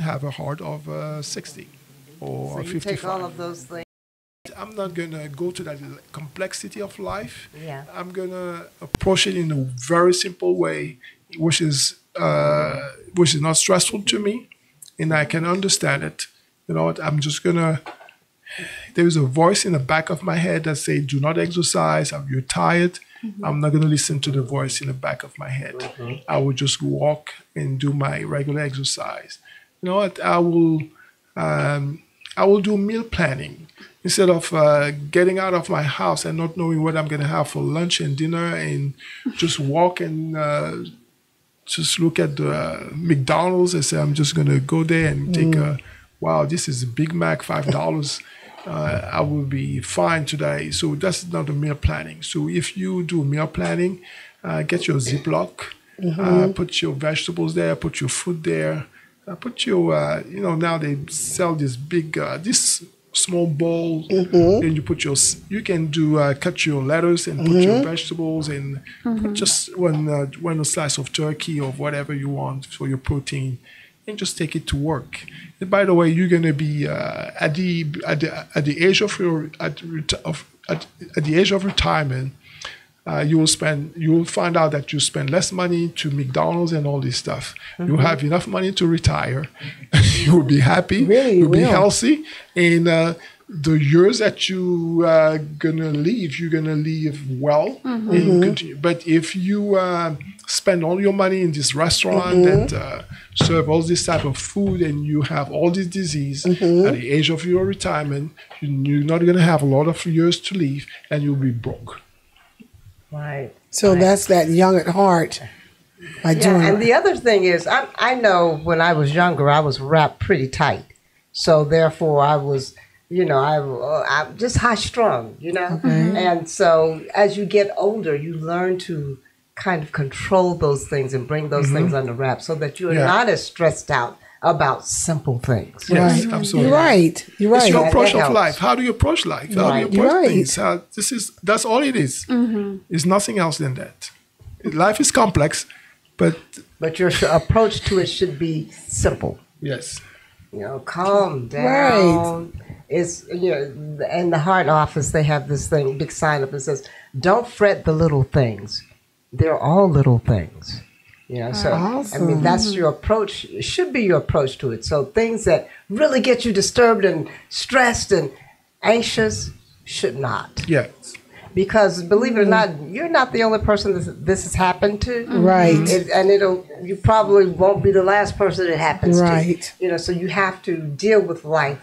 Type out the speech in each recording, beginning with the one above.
have a heart of 60 or So you 55. take all of those things. I'm not going to go to that complexity of life. Yeah. I'm going to approach it in a very simple way, which is not stressful to me, and I can understand it. You know what? I'm just going to, there's a voice in the back of my head that says, do not exercise. You're tired. I'm not going to listen to the voice in the back of my head. I will just walk and do my regular exercise. You know what? I will do meal planning instead of getting out of my house and not knowing what I'm going to have for lunch and dinner, and just walk and just look at the McDonald's and say, I'm just going to go there and take wow, this is a Big Mac, $5. I will be fine today. So that's not a meal planning. So if you do meal planning, get your Ziploc, put your vegetables there, put your fruit there, put your, now they sell this big, this small bowl, and you can do, cut your lettuce and put your vegetables and put just one slice of turkey or whatever you want for your protein, and just take it to work. And by the way, you're going to be at the age of retirement. You will find out that you spend less money to McDonald's and all this stuff. You'll have enough money to retire. You will be happy. Really, you'll be healthy, and the years that you are gonna live, you're gonna live well and continue. But if you spend all your money in this restaurant that serve all this type of food, and you have all this disease at the age of your retirement, you're not gonna have a lot of years to live, and you'll be broke. Right. So that's that young at heart. And the other thing is, I know when I was younger, I was wrapped pretty tight. So therefore, I was, I'm just high strung, And so as you get older, you learn to kind of control those things and bring those things under wraps so that you're not as stressed out about simple things. Yes, absolutely. You're right. It's your approach of life. How do you approach life? How do you approach things? That's all it is. It's nothing else than that. Life is complex, but your approach to it should be simple. Yes. Calm down. It's in the heart office they have this thing, big sign up that says, "Don't fret the little things. They're all little things." So awesome. I mean, that's your approach. It should be your approach to it. So things that really get you disturbed and stressed and anxious should not. Yes. Because believe it or not, you're not the only person this has happened to. Right. You probably won't be the last person it happens to. Right. So you have to deal with life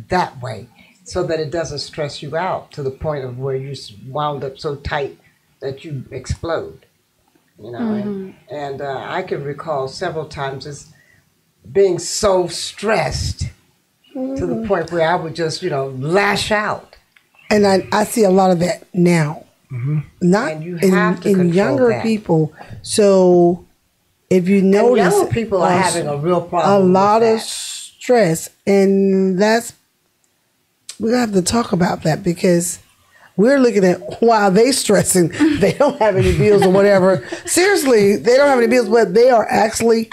that way so that it doesn't stress you out to the point of where you wound up so tight that you explode. And I can recall several times as being so stressed to the point where I would just, lash out. And I see a lot of that now. Not and you have to in younger that. people. So if you notice, younger people are having a real problem. A lot with of stress, and we have to talk about that because we're looking at while they stressing, they don't have any bills or whatever. Seriously, they don't have any bills, but they are actually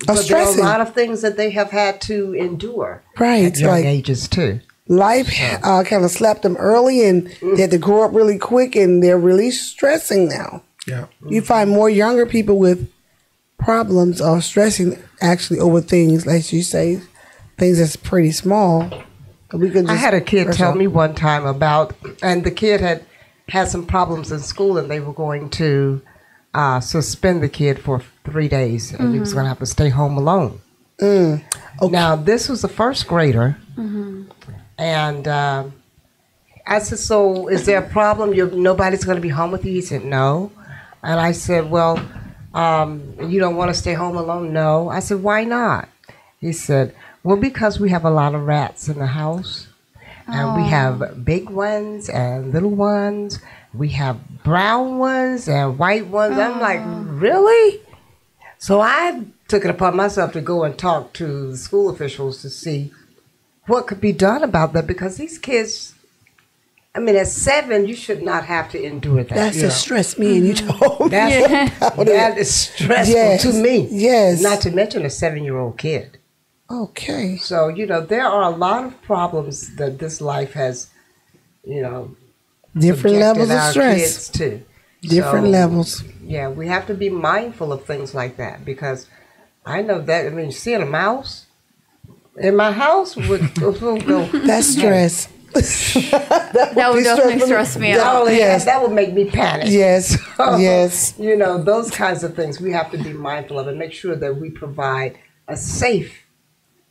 stressing. There are a lot of things that they have had to endure at young ages too. Life kind of slapped them early, and they had to grow up really quick, and they're really stressing now. Yeah, you find more younger people with problems or stressing actually over things, like you say, things that's pretty small. I had a kid tell me one time and the kid had some problems in school, and they were going to suspend the kid for 3 days, and he was going to have to stay home alone. Okay. Now, this was a first grader, and I said, so is there a problem? Nobody's going to be home with you? He said, no. And I said, well, you don't want to stay home alone? No. I said, why not? He said, well, because we have a lot of rats in the house, and we have big ones and little ones. We have brown ones and white ones. I'm like, really? So I took it upon myself to go and talk to the school officials to see what could be done about that, because these kids, I mean, at 7, you should not have to endure that. That's the stress me and you told me. That is stressful to me. Yes. Not to mention a 7-year-old kid. Okay. So, there are a lot of problems that this life has, Different levels of our stress. kids to. Different levels. Yeah, we have to be mindful of things like that because I know that. I mean, seeing a mouse in my house would go. That's stress. That would definitely stress me out. Yes, that would make me panic. Yes, yes. Those kinds of things we have to be mindful of and make sure that we provide a safe,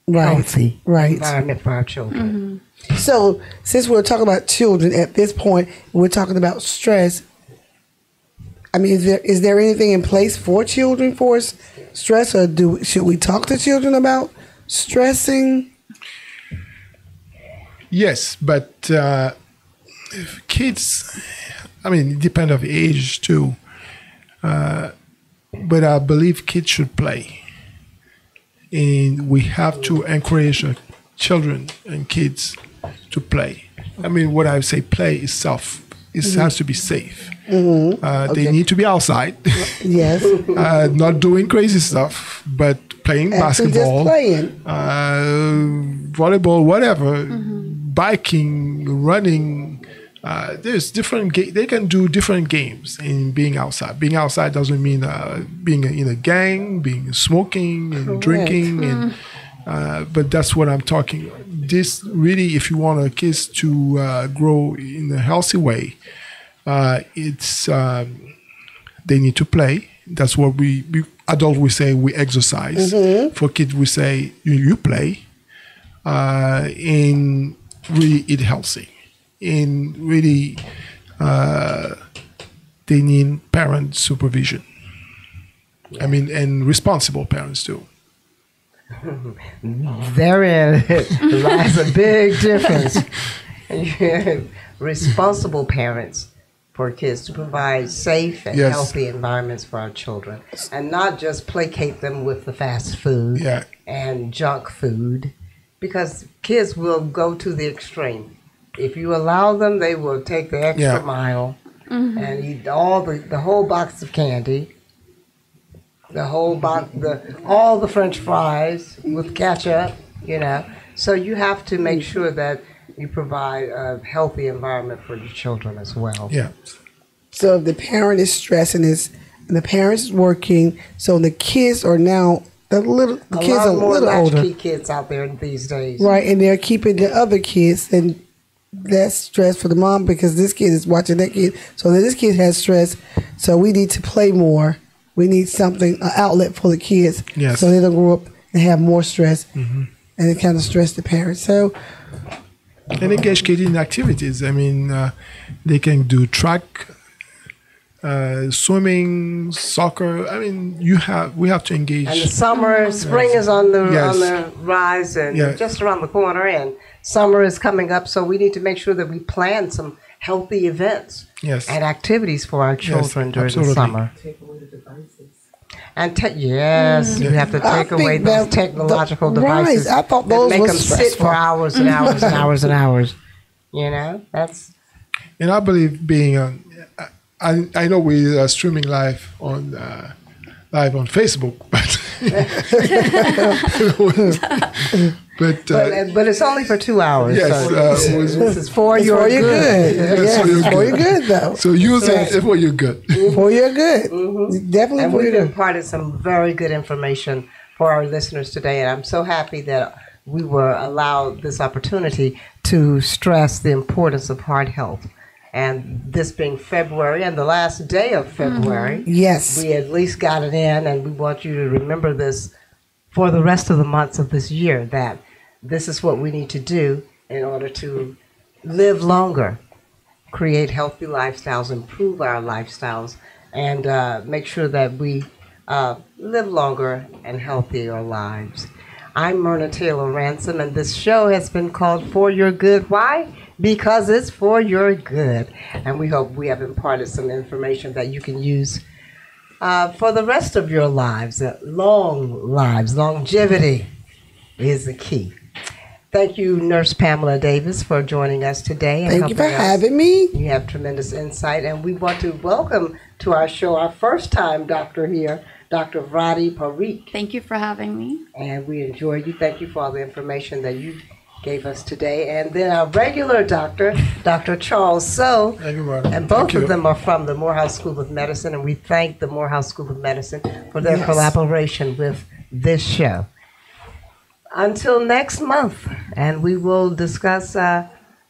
healthy environment for our children. Mm-hmm. So, since we're talking about children at this point, we're talking about stress. I mean, is there anything in place for children for stress, or should we talk to children about stressing? Yes, but if kids, I mean, it depends on age too. But I believe kids should play. And we have to encourage our children and kids to play. I mean, what I say play is safe. It has to be safe. Mm-hmm. They need to be outside. Yes. Not doing crazy stuff, but playing basketball, just playing. Volleyball, whatever, biking, running. There's different. They can do different games in being outside. Being outside doesn't mean being in a gang, being smoking and drinking, and but that's what I'm talking. This really, if you want our kids to grow in a healthy way, it's they need to play. That's what we adults we say we exercise. For kids we say you play, and really eat healthy. And really, they need parent supervision. I mean, and responsible parents too. Therein lies a big difference. Responsible parents for kids to provide safe and healthy environments for our children, and not just placate them with the fast food and junk food, because kids will go to the extreme. If you allow them, they will take the extra mile and eat all the whole box of candy, the whole box, all the French fries with ketchup. So you have to make sure that you provide a healthy environment for your children as well. Yeah. So if the parent is stressing and the parent's working, so the kids are now kids are a little older. Latchkey kids out there these days, right? And they're keeping the other kids, and that's stress for the mom because this kid is watching that kid. So this kid has stress. So we need to play more. We need something, an outlet for the kids, so they don't grow up and have more stress, and it kind of stress the parents. So. And engage kids in activities. I mean, they can do track, swimming, soccer. I mean, we have to engage. And the spring is on the rise and just around the corner, and summer is coming up. So we need to make sure that we plan some healthy events and activities for our children during the summer. Take away the devices. And you have to take away those technological devices. I thought those that make them stressful. sit for hours and hours and hours and hours. That's. And I believe being on. I know we are streaming live on Facebook, but it's only for 2 hours. Yes, so this is for your good. Yes, for your good though. So use it for your good. For your good, definitely. And we've imparted some very good information for our listeners today, and I'm so happy that we were allowed this opportunity to stress the importance of heart health. And this being February and the last day of February, we at least got it in, and we want you to remember this for the rest of the months of this year, that this is what we need to do in order to live longer, create healthy lifestyles, improve our lifestyles, and make sure that we live longer and healthier lives. I'm Myrna Taylor Ransom, and this show has been called For Your Good. Why? Because it's for your good. And we hope we have imparted some information that you can use for the rest of your lives. Long lives, longevity is the key. Thank you, Nurse Pamela Davis, for joining us today. Thank you for having me. You have tremendous insight. And we want to welcome to our show our first-time doctor here, Dr. Radi Parikh. Thank you for having me. And we enjoyed you. Thank you for all the information that you gave us today. And then our regular doctor, Dr. Charles So. Thank you, madam. And both of them are from the Morehouse School of Medicine, and we thank the Morehouse School of Medicine for their collaboration with this show. Until next month, and we will discuss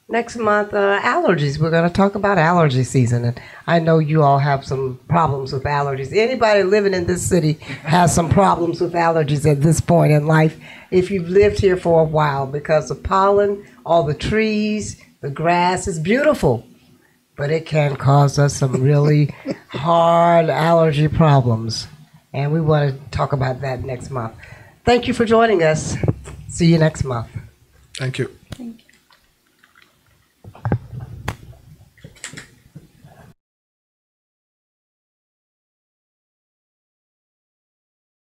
next month allergies. We're going to talk about allergy season, and I know you all have some problems with allergies. Anybody living in this city has some problems with allergies at this point in life if you've lived here for a while, because the pollen, all the trees, the grass is beautiful, but it can cause us some really hard allergy problems, and we want to talk about that next month. Thank you for joining us. See you next month. Thank you.